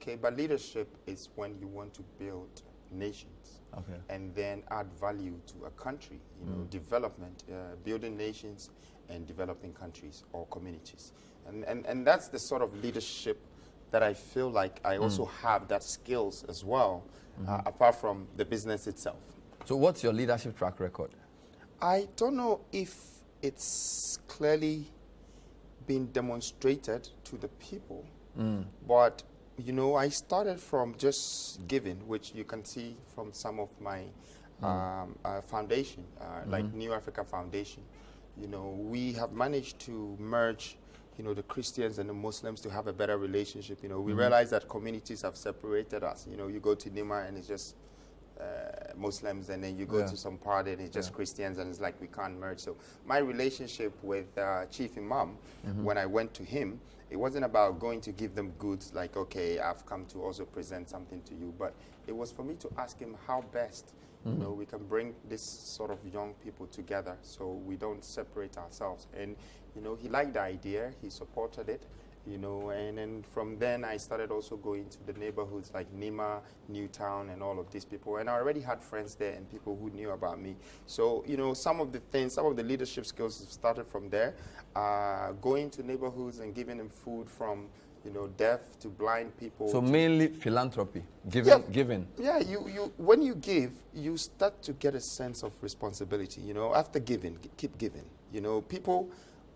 Okay, but leadership is when you want to build nations. Okay. And then add value to a country, development, building nations and developing countries or communities. And that's the sort of leadership that I feel like I also have that skills as well, apart from the business itself. So what's your leadership track record? I don't know if it's clearly been demonstrated to the people, but I started from just giving, which you can see from some of my foundation, like New Africa Foundation. We have managed to merge, the Christians and the Muslims to have a better relationship. We realize that communities have separated us. You go to Nima and it's just Muslims, and then you go to some part and it's just Christians, and it's like we can't merge. So my relationship with Chief Imam, when I went to him, it wasn't about going to give them goods like, okay, I've come to also present something to you, but it was for me to ask him how best we can bring this sort of young people together so we don't separate ourselves. And he liked the idea, he supported it, and then from then I started also going to the neighborhoods like Nima, Newtown, and all of these people. And I already had friends there and people who knew about me. So, some of the leadership skills started from there, going to neighborhoods and giving them food from, deaf to blind people. So mainly philanthropy, giving. Yeah, when you give, you start to get a sense of responsibility. After giving, keep giving. People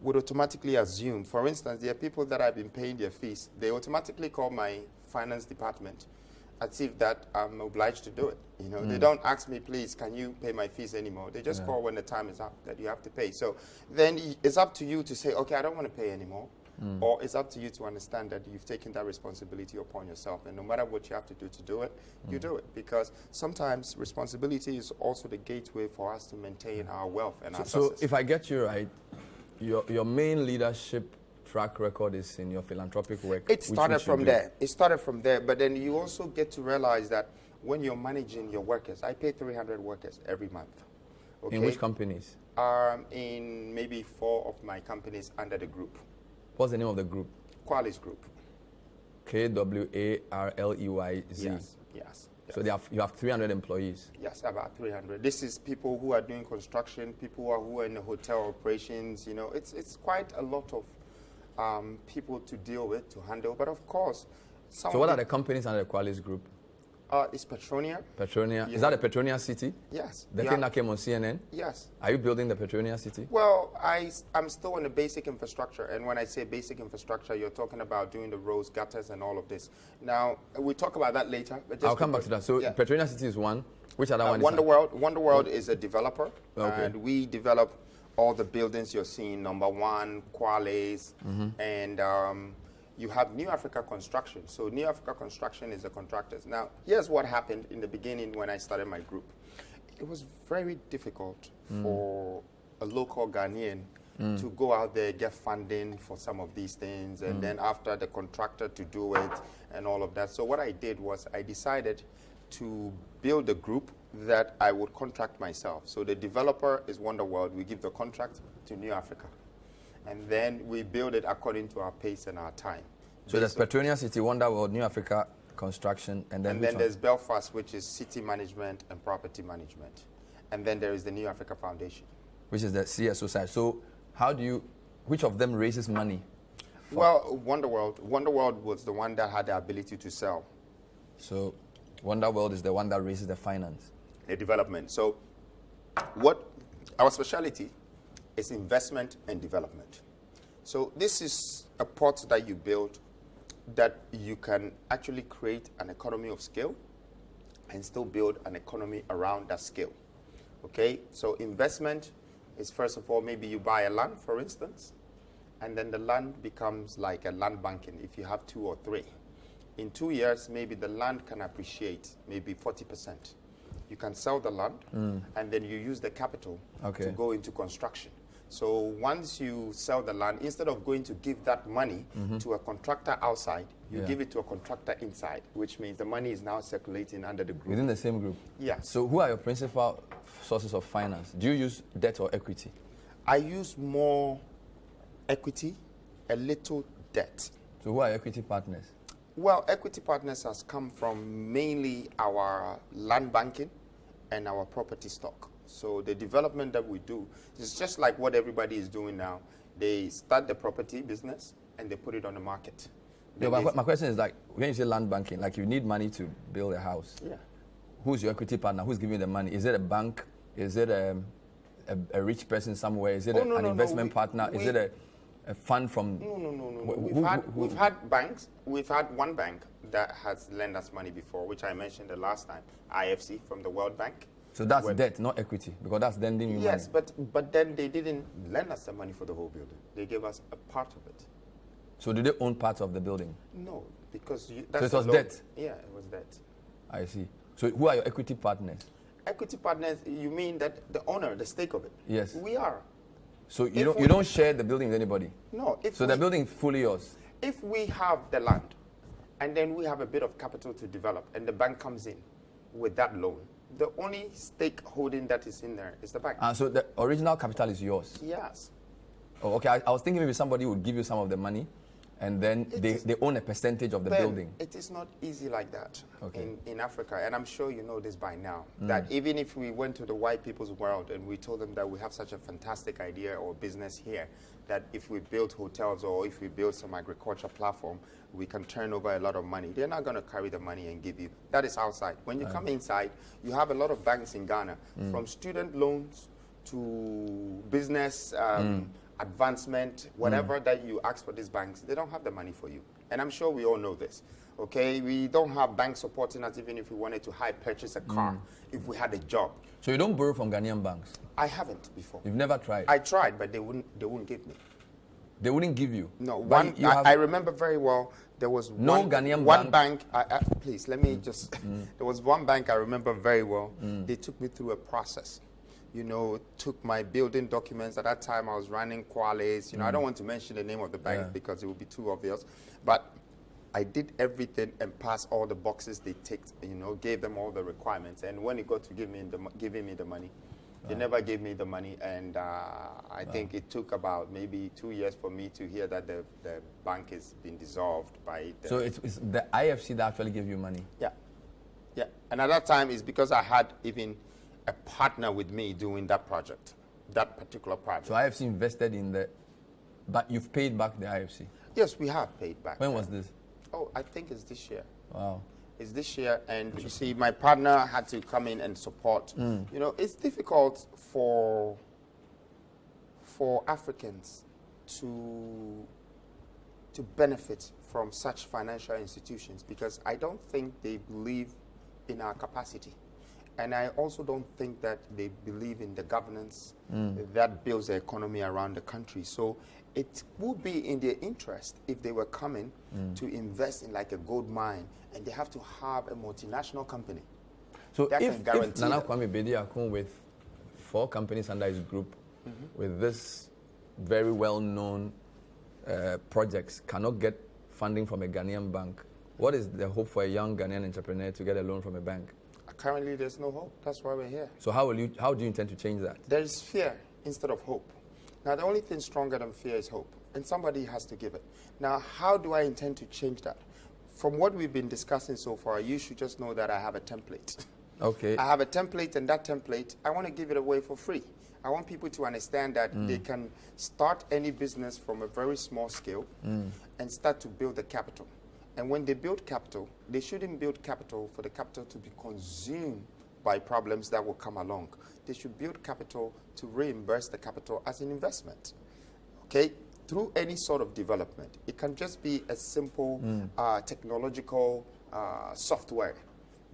would automatically assume, for instance, there are people that I've been paying their fees. They automatically call my finance department as if that I'm obliged to do it. They don't ask me, please, can you pay my fees anymore? They just call when the time is up that you have to pay. So then it's up to you to say, okay, I don't want to pay anymore. Or it's up to you to understand that you've taken that responsibility upon yourself, and no matter what you have to do it, you do it. Because sometimes responsibility is also the gateway for us to maintain our wealth and our success. So if I get you right, your main leadership track record is in your philanthropic work. It started from there. But then you also get to realize that when you're managing your workers, I pay 300 workers every month. Okay? In which companies? In maybe 4 of my companies under the group. What's the name of the group? Qualis Group. K-W-A-R-L-E-Y-Z. Yes. So you have 300 employees? Yes, about 300. This is people who are doing construction, people who are in the hotel operations. It's quite a lot of people to deal with, to handle. But of course, so what are the companies under the Qualis Group? It's Petronia. Petronia. Is that a Petronia City? Yes. The thing that came on CNN? Yes. Are you building the Petronia City? Well, I'm still on the basic infrastructure. And when I say basic infrastructure, you're talking about doing the roads, gutters, and all of this. Now, we'll talk about that later. But I'll come back to that. So Petronia City is one. Which other one is Wonderworld is a developer. Okay. And we develop all the buildings you're seeing, number 1, Qualis, and you have New Africa Construction. So New Africa Construction is the contractors. Now, here's what happened in the beginning when I started my group. It was very difficult for a local Ghanaian to go out there, get funding for some of these things, and then after the contractor to do it and all of that. So what I did was I decided to build a group that I would contract myself. So the developer is Wonderworld. We give the contract to New Africa. And then we build it according to our pace and our time. So there's Petronia City, Wonderworld, New Africa Construction, and then there's Belfast, which is city management and property management. And then there is the New Africa Foundation, which is the CSO side. So which of them raises money? Well, Wonderworld was the one that had the ability to sell. So Wonderworld is the one that raises the finance. The development. So what our specialty is investment and development. So this is a pot that you build that you can actually create an economy of scale and still build an economy around that scale. Okay, so investment is, first of all, maybe you buy a land, for instance, and then the land becomes like a land banking if you have 2 or 3. In 2 years, maybe the land can appreciate maybe 40%. You can sell the land, and then you use the capital to go into construction. So once you sell the land, instead of going to give that money to a contractor outside, you give it to a contractor inside, which means the money is now circulating under the group. Within the same group? Yeah. So who are your principal sources of finance? Do you use debt or equity? I use more equity, a little debt. So who are your equity partners? Well, equity partners has come from mainly our land banking and our property stock. So the development that we do is just like what everybody is doing now. They start the property business and they put it on the market. Yeah, my question is, like, when you say land banking, like, you need money to build a house. Yeah. Who's your equity partner? Who's giving you the money? Is it a bank? Is it a rich person somewhere? Is it an investment partner? Is it a fund from... No. We've had banks. We've had one bank that has lent us money before, which I mentioned the last time, IFC from the World Bank. So that's debt, not equity, because that's lending you money. Yes, but then they didn't lend us the money for the whole building. They gave us a part of it. So do they own parts of the building? No, because that's so it was debt? Yeah, it was debt. I see. So who are your equity partners? Equity partners, you mean that the owner, the stake of it? Yes. We are. So you don't share the building with anybody? No. So the building is fully yours? If we have the land, and then we have a bit of capital to develop, and the bank comes in with that loan, the only stake holding that is in there is the bank. So the original capital is yours? Yes. Oh, okay. I was thinking maybe somebody would give you some of the money, and then they own a percentage of the building. It is not easy like that in Africa, and I'm sure you know this by now, that even if we went to the white people's world and we told them that we have such a fantastic idea or business here, that if we build hotels or if we build some agriculture platform, we can turn over a lot of money. They're not going to carry the money and give you. That is outside. When you come inside, you have a lot of banks in Ghana, from student loans to business advancement, whatever that you ask for these banks, they don't have the money for you. And I'm sure we all know this. Okay, we don't have banks supporting us even if we wanted to purchase a car, if we had a job. So you don't borrow from Ghanaian banks? I haven't before. You've never tried? I tried, but they wouldn't give me. They wouldn't give you? No. I remember very well, there was one bank. Please, let me just... There was one bank I remember very well. They took me through a process. You know, took my building documents. At that time, I was running Quales. You know, I don't want to mention the name of the bank because it would be too obvious. But I did everything and passed all the boxes they ticked, you know, gave them all the requirements. And when it got to giving me the money, they never gave me the money. And I think it took about maybe 2 years for me to hear that the bank has been dissolved by the... So it's the IFC that actually gave you money? Yeah. Yeah. And at that time, it's because I had even a partner with me doing that project, that particular project. So IFC invested in the... But you've paid back the IFC? Yes, we have paid back. When was this? Oh, I think it's this year. Wow. It's this year, and you see, my partner had to come in and support. You know, it's difficult for Africans to benefit from such financial institutions because I don't think they believe in our capacity. And I also don't think that they believe in the governance that builds the economy around the country. So it would be in their interest if they were coming to invest in like a gold mine, and they have to have a multinational company. So that if Nana that. Kwame Bediako with 4 companies under his group, with this very well-known projects, cannot get funding from a Ghanaian bank, what is the hope for a young Ghanaian entrepreneur to get a loan from a bank? Currently, there's no hope. That's why we're here. So how do you intend to change that? There is fear instead of hope. Now, the only thing stronger than fear is hope, and somebody has to give it. Now, how do I intend to change that? From what we've been discussing so far, you should just know that I have a template. Okay. I have a template, and that template, I want to give it away for free. I want people to understand that they can start any business from a very small scale and start to build the capital. And when they build capital, they shouldn't build capital for the capital to be consumed by problems that will come along. They should build capital to reimburse the capital as an investment, okay? Through any sort of development. It can just be a simple technological software,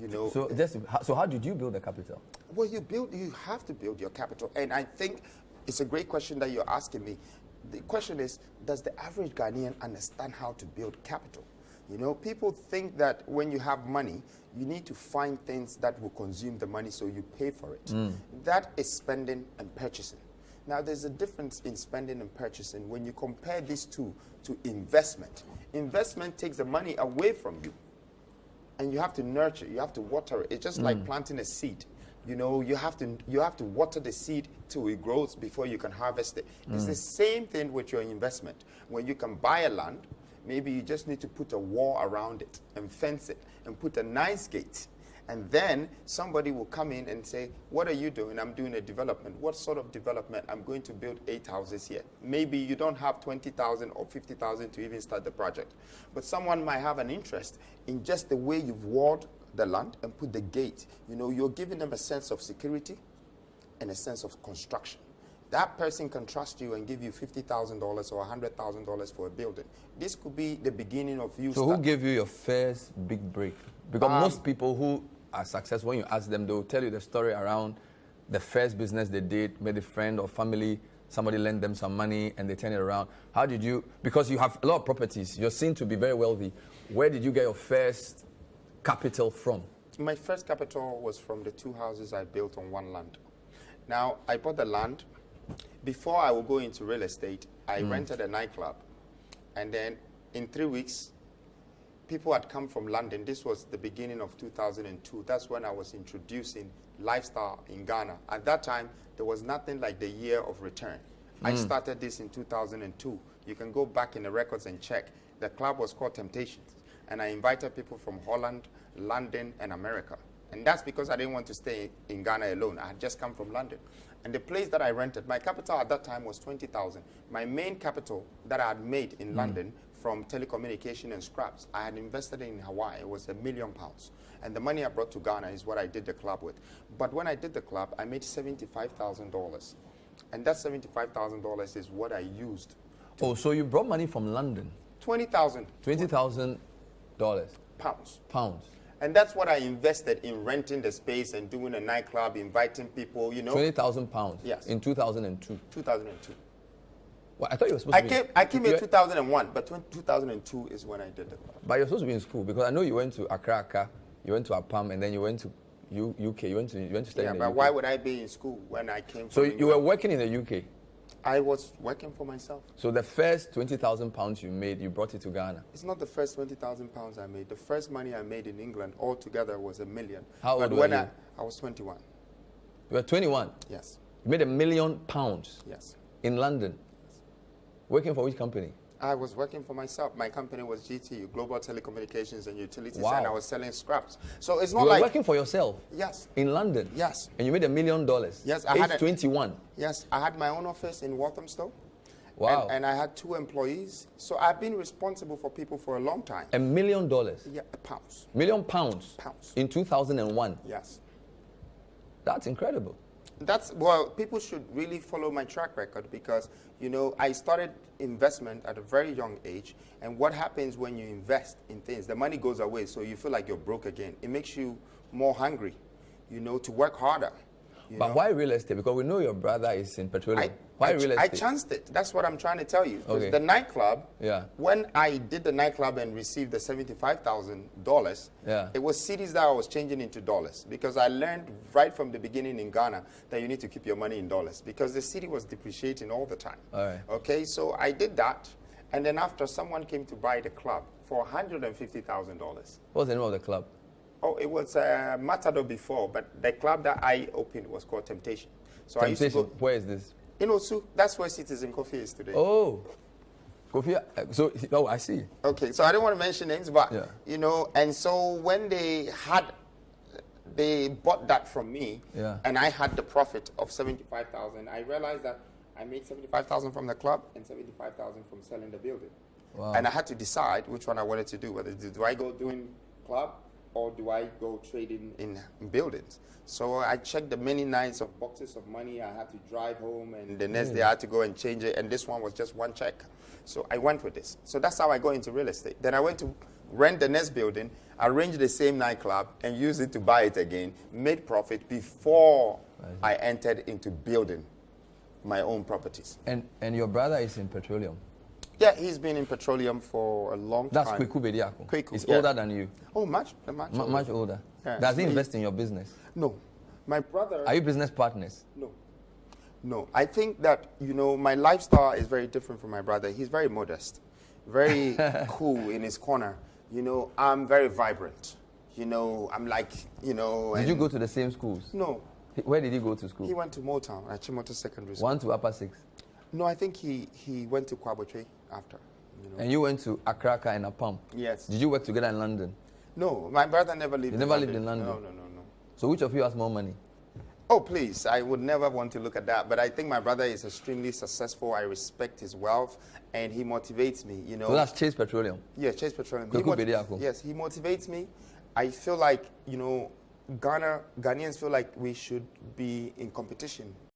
you know. So how did you build the capital? Well, you have to build your capital. And I think it's a great question that you're asking me. The question is, does the average Ghanaian understand how to build capital? You know, people think that when you have money, you need to find things that will consume the money so you pay for it. That is spending and purchasing. Now, there's a difference in spending and purchasing when you compare these two to investment. Investment takes the money away from you, and you have to nurture, you have to water it. It's just like planting a seed. You know, you have to water the seed till it grows before you can harvest it. It's the same thing with your investment. When you can buy a land, Maybe you just need to put a wall around it and fence it and put a nice gate. And then somebody will come in and say, what are you doing? I'm doing a development. What sort of development? I'm going to build 8 houses here. Maybe you don't have 20,000 or 50,000 to even start the project. But someone might have an interest in just the way you've walled the land and put the gate. You know, you're giving them a sense of security and a sense of construction. That person can trust you and give you $50,000 or $100,000 for a building. This could be the beginning of you. So who gave you your first big break? Because most people who are successful, when you ask them, they'll tell you the story around the first business they did, maybe a friend or family, somebody lent them some money and they turn it around. How did you, because you have a lot of properties, you're seen to be very wealthy. Where did you get your first capital from? My first capital was from the 2 houses I built on one land. Now, I bought the land. Before I would go into real estate, I rented a nightclub. And then in 3 weeks, people had come from London. This was the beginning of 2002. That's when I was introducing lifestyle in Ghana. At that time, there was nothing like the year of return. I started this in 2002. You can go back in the records and check. The club was called Temptations. And I invited people from Holland, London, and America. And that's because I didn't want to stay in Ghana alone. I had just come from London. And the place that I rented, my capital at that time was 20,000. My main capital that I had made in London from telecommunication and scraps, I had invested in Hawaii. It was £1 million. And the money I brought to Ghana is what I did the club with. But when I did the club, I made $75,000. And that $75,000 is what I used. Oh, so you brought money from London? 20,000. $20,000? Pounds. And that's what I invested in renting the space and doing a nightclub, inviting people, you know. £20,000? Yes. In 2002? 2002. Well, I thought you were supposed to be... I came in 2001, but 2002 is when I did the club. But you're supposed to be in school, because I know you went to Accra, you went to Apam, and then you went to UK. You went to study in the UK. But why would I be in school when I came from So England? you were working in the UK? I was working for myself. So the first £20,000 you made, you brought it to Ghana? It's not the first £20,000 I made. The first money I made in England altogether was $1 million. How old were you? I was 21. You were 21? Yes. You made £1 million? Yes. In London? Yes. Working for which company? I was working for myself. My company was GTU, Global Telecommunications and Utilities, Wow. and I was selling scraps. So it's not You were like... working for yourself? Yes. In London? Yes. And you made $1 million? Yes. Age 21? Yes. I had my own office in Walthamstow. Wow. And I had 2 employees. So I've been responsible for people for a long time. $1 million? Yeah, pounds. £1 million? Pounds. In 2001? Yes. That's incredible. Well, people should really follow my track record because, you know, I started investment at a very young age. And what happens when you invest in things, the money goes away, so you feel like you're broke again. It makes you more hungry, you know, to work harder. But why real estate? Because we know your brother is in petroleum. Why real estate? I chanced it. That's what I'm trying to tell you. Okay. The nightclub, yeah. When I did the nightclub and received the $75,000, yeah. It was cedis that I was changing into dollars because I learned right from the beginning in Ghana that you need to keep your money in dollars because the cedi was depreciating all the time. All right. Okay, so I did that. And then after someone came to buy the club for $150,000. What's the name of the club? Oh, it was Matador before, but the club that I opened was called Temptation. So Temptation. I used to go, where is this? in Osu. That's where Citizen Coffee is today. Oh, Kofi. Oh, I see. Okay, so I don't want to mention names, but yeah. You know, and so when they bought that from me, yeah. And I had the profit of 75,000. I realized that I made 75,000 from the club and 75,000 from selling the building. Wow. And I had to decide which one I wanted to do. Whether do I go doing club or do I go trading in buildings? So I checked the many nights of boxes of money. I had to drive home, and the next day I had to go and change it. And this one was just one check. So I went with this. So that's how I got into real estate. Then I went to rent the next building, arrange the same nightclub, and use it to buy it again, made profit before I entered into building my own properties. And your brother is in petroleum? Yeah, he's been in petroleum for a long time. That's Kwame Bediako. Kweku, He's yeah. older than you. Oh, much older. Much older. Yeah. Does he invest in your business? No. My brother... Are you business partners? No. I think that, you know, my lifestyle is very different from my brother. He's very modest, very cool in his corner. You know, I'm very vibrant. You know, I'm like, you know... Did you go to the same schools? No. Where did he go to school? He went to Motown, at Chimoto Secondary School. 1 to upper 6? No, I think he went to Kwabotwe after. You know? And you went to Accra and Apam. Yes. Did you work together in London? No, my brother never lived. You never lived in London. No. So which of you has more money? Oh, please, I would never want to look at that. But I think my brother is extremely successful. I respect his wealth, and he motivates me, you know. So that's Chase Petroleum? Yeah, Chase Petroleum. Kwame Bediako. Yes, he motivates me. I feel like, you know, Ghanaians feel like we should be in competition.